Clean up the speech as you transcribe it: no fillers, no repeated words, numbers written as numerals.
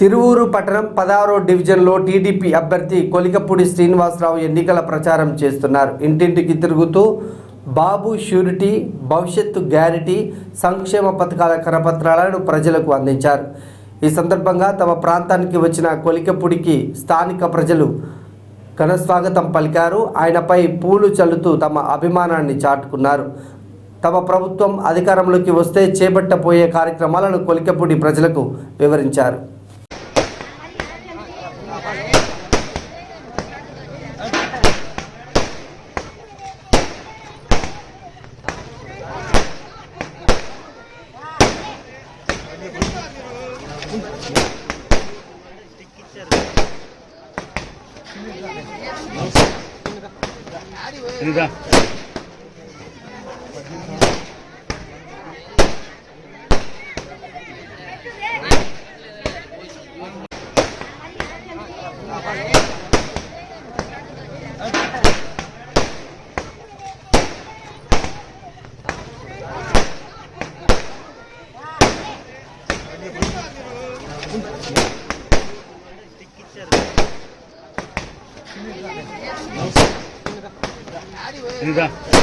తిరువూరు పట్టణం 16వ డివిజన్లో టీడీపీ అభ్యర్థి కొలికపూడి శ్రీనివాసరావు ఎన్నికల ప్రచారం చేస్తున్నారు. ఇంటింటికి తిరుగుతూ బాబు ష్యూరిటీ, భవిష్యత్తు గ్యారెంటీ, సంక్షేమ పథకాల కరపత్రాలను ప్రజలకు అందించారు. ఈ సందర్భంగా తమ ప్రాంతానికి వచ్చిన కొలికపూడికి స్థానిక ప్రజలు ఘన స్వాగతం పలికారు. ఆయనపై పూలు చల్లుతూ తమ అభిమానాన్ని చాటుకున్నారు. తమ ప్రభుత్వం అధికారంలోకి వస్తే చేపట్టబోయే కార్యక్రమాలను కొలికపూడి ప్రజలకు వివరించారు. Ini